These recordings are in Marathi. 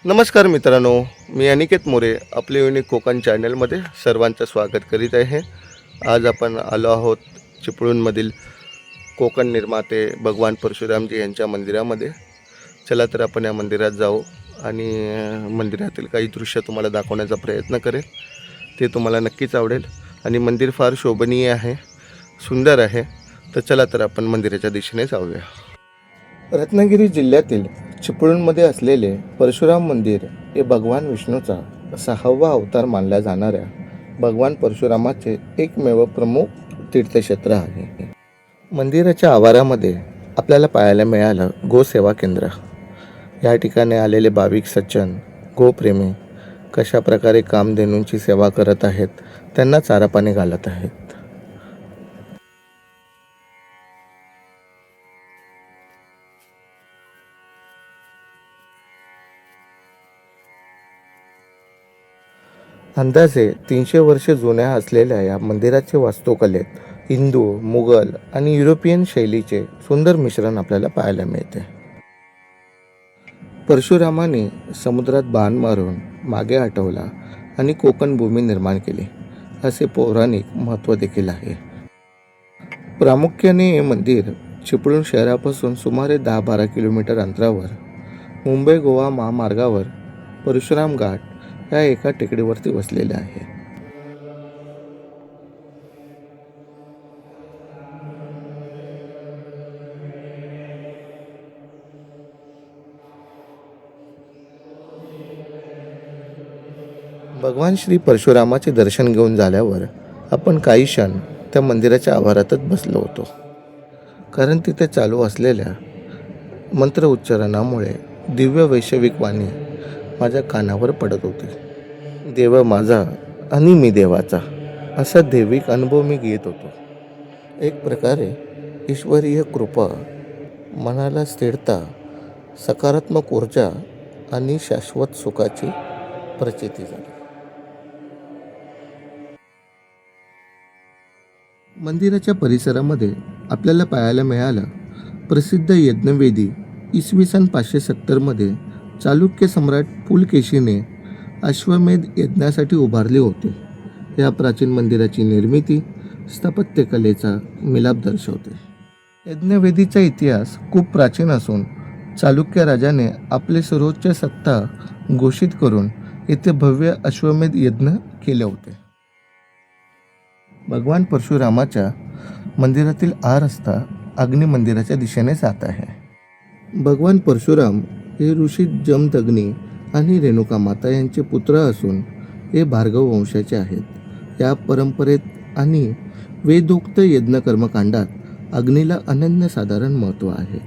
नमस्कार मित्रांनो, मी अनिकेत मोरे आपले युनिक कोकण चॅनलमध्ये सर्वांचं स्वागत करीत आहे. आज आपण आलो आहोत चिपळूणमधील कोकण निर्माते भगवान परशुरामजी यांच्या मंदिरामध्ये. चला तर आपण या मंदिरात जाऊ आणि मंदिरातील काही दृश्य तुम्हाला दाखवण्याचा प्रयत्न करेल. ते तुम्हाला नक्कीच आवडेल आणि मंदिर फार शोभनीय आहे, सुंदर आहे. तर चला तर आपण मंदिराच्या दिशेने जाऊया. रत्नागिरी जिल्ह्यातील चिपळूणमध्ये असलेले परशुराम मंदिर हे भगवान विष्णूचा 6वा अवतार मानल्या जाणाऱ्या भगवान परशुरामाचे एकमेव प्रमुख तीर्थक्षेत्र आहे. मंदिराच्या आवारामध्ये आपल्याला पाहायला मिळालं गोसेवा केंद्र. या ठिकाणी आलेले भाविक सज्जन गोप्रेमी कशा प्रकारे कामधेनूंची सेवा करत आहेत, त्यांना चारा पाणी घालत आहेत. अंदाजे 300 वर्षे जुन्या असलेल्या या मंदिराचे वास्तुकलेत हिंदू, मुघल आणि युरोपियन शैलीचे सुंदर मिश्रण आपल्याला पाहायला मिळते. परशुरामाने समुद्रात बाण मारून मागे हटवला आणि कोकण भूमी निर्माण केली, असे पौराणिक महत्त्व देखील आहे. प्रामुख्याने हे मंदिर चिपळूण शहरापासून सुमारे 10-12 किलोमीटर अंतरावर मुंबई गोवा महामार्गावर परशुराम घाट या एका टेकडीवरती वसलेले आहे. भगवान श्री परशुरामाचे दर्शन घेऊन झाल्यावर आपण काही क्षण त्या मंदिराच्या आवारातच बसलो होतो, कारण तिथे चालू असलेल्या मंत्र उच्चारणामुळे दिव्य वैश्विक वाणी माझ्या कानावर पडत होती. देव माझा आणि मी देवाचा, असा दैविक अनुभव मी घेत होतो. एक प्रकारे ईश्वरीय कृपा, मनाला स्थिरता, सकारात्मक ऊर्जा आणि शाश्वत सुखाची प्रचिती झाली. मंदिराच्या परिसरामध्ये आपल्याला पाहायला मिळालं प्रसिद्ध यज्ञवेदी. इसवी सन 570 चालुक्य सम्राट पुलकेशीने अश्वमेध यज्ञासाठी उभारले होते. या प्राचीन मंदिराची निर्मिती स्थापत्यकलेचा मिलाप दर्शवते. यज्ञवेदीचा इतिहास खूप प्राचीन असून चालुक्य राजाने आपले सर्वोच्च सत्ता घोषित करून येथे भव्य अश्वमेध यज्ञ केले होते. भगवान परशुरामाच्या मंदिरातील हा रस्ता अग्नि मंदिराच्या दिशेने जात आहे. भगवान परशुराम हे ऋषी जमदग्नी आणि रेणुका माता यांचे पुत्र असून हे भार्गव वंशाचे आहेत. या परंपरेत आणि वेदोक्त यज्ञ कर्मकांडात अग्नीला अनन्यसाधारण महत्त्व आहे.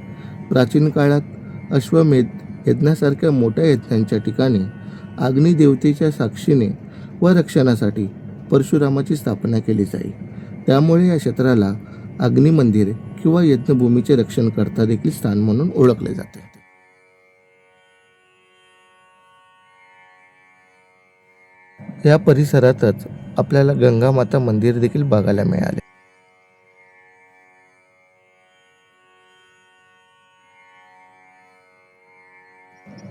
प्राचीन काळात अश्वमेध यज्ञासारख्या मोठ्या यज्ञांच्या ठिकाणी अग्निदेवतेच्या साक्षीने व रक्षणासाठी परशुरामाची स्थापना केली जाई. त्यामुळे या क्षेत्राला अग्निमंदिर किंवा यज्ञभूमीचे रक्षण करता देखील स्थान म्हणून ओळखले जाते. या परिसरातच आपल्याला गंगा माता मंदिर देखील बघायला मिळाले.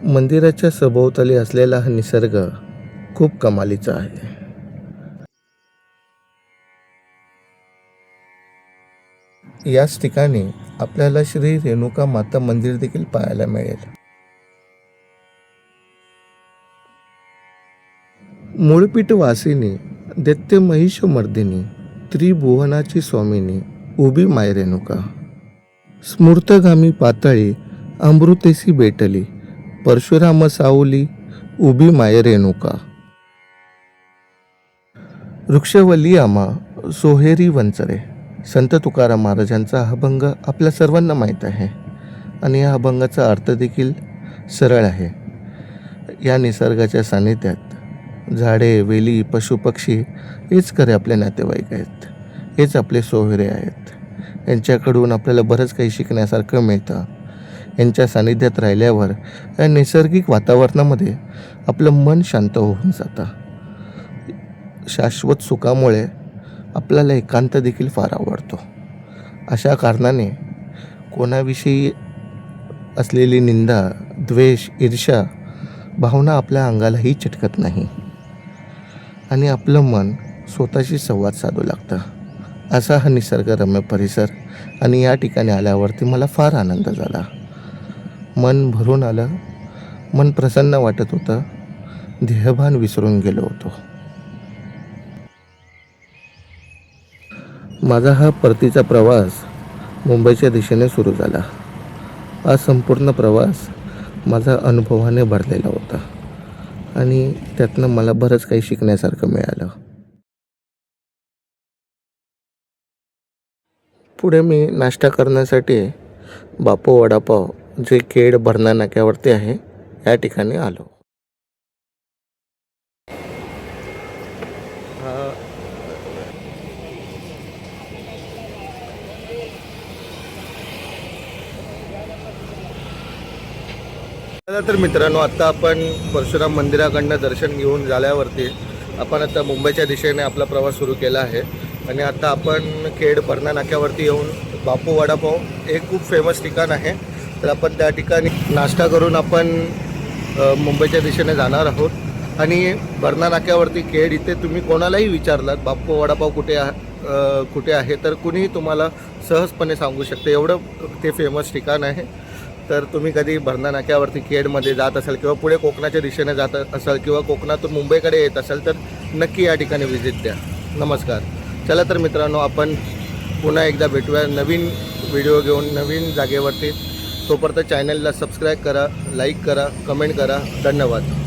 मंदिराच्या सभोवताली असलेला हा निसर्ग खूप कमालीचा आहे. याच ठिकाणी आपल्याला श्री रेणुका माता मंदिर देखील पाहायला मिळेल. मूळपीठ वासिनी, दैत्य महिषमर्दिनी, त्रिभुवनाची स्वामिनी, उभी माय रेणुका, स्मृतगामी पाताळी, अमृतेसी बेटली, परशुराम सावली, उभी माय रेणुका, वृक्षवल्ली आमा, सोहेरी वंचरे. संत तुकाराम महाराजांचा हा अभंग आपल्या सर्वांना माहीत आहे आणि या अभंगाचा अर्थ देखील सरळ आहे. या निसर्गाच्या सानिध्यात झाडे, वेली, पशुपक्षी हेच खरे आपले नातेवाईक आहेत, हेच आपले सोहरे आहेत. यांच्याकडून आपल्याला बरंच काही शिकण्यासारखं मिळतं. यांच्या सानिध्यात राहिल्यावर या नैसर्गिक वातावरणामध्ये आपलं मन शांत होऊन जातं. शाश्वत सुखामुळे आपल्याला एकांत देखील फार आवडतो. अशा कारणाने कोणाविषयी असलेली निंदा, द्वेष, ईर्ष्या भावना आपल्या अंगालाही चिटकत नाही आणि आपलं मन स्वतःशी संवाद साधू लागतं. असा हा निसर्गरम्य परिसर आणि या ठिकाणी आल्यावरती मला फार आनंद झाला. मन भरून आलं, मन प्रसन्न वाटत होतं, देहभान विसरून गेलो होतो. माझा हा परतीचा प्रवास मुंबईच्या दिशेने सुरू झाला. हा संपूर्ण प्रवास माझा अनुभवाने भरलेला होता आणि त्यातनं मला बरंच काही शिकण्यासारखं मिळालं. पुढे मी नाश्ता करण्यासाठी बापू वडापाव, जे खेड भरणा नाक्यावरती आहे, या ठिकाणी आलो. चला तर मित्रांनो, आता आपण परशुराम मंदिराकडनं दर्शन घेऊन झाल्यावरती आपण आता मुंबईच्या दिशेने आपला प्रवास सुरू केला आहे आणि आता आपण खेड भरणा नाक्यावरती येऊन बापू वडापाव एक खूप फेमस ठिकाण आहे, तर आपण त्या ठिकाणी नाश्ता करून आपण मुंबईच्या दिशेने जाणार आहोत. आणि भरणा नाक्यावरती खेड इथे तुम्ही कोणालाही विचारलात बापू वडापाव कुठे आहे तर कुणीही तुम्हाला सहजपणे सांगू शकते, एवढं ते फेमस ठिकाण आहे. तर तुम्ही कधी भरणा नाक्यावरती खेडमध्ये जात असाल किंवा पुढे कोकणाच्या दिशेने जात असाल किंवा कोकणातून मुंबईकडे येत असाल तर नक्की या ठिकाणी व्हिजिट द्या. नमस्कार. चला तर मित्रांनो, आपण पुन्हा एकदा भेटूया नवीन व्हिडिओ घेऊन नवीन जागेवरती. तोपर्यंत चॅनलला सबस्क्राईब करा, लाईक करा, कमेंट करा. धन्यवाद.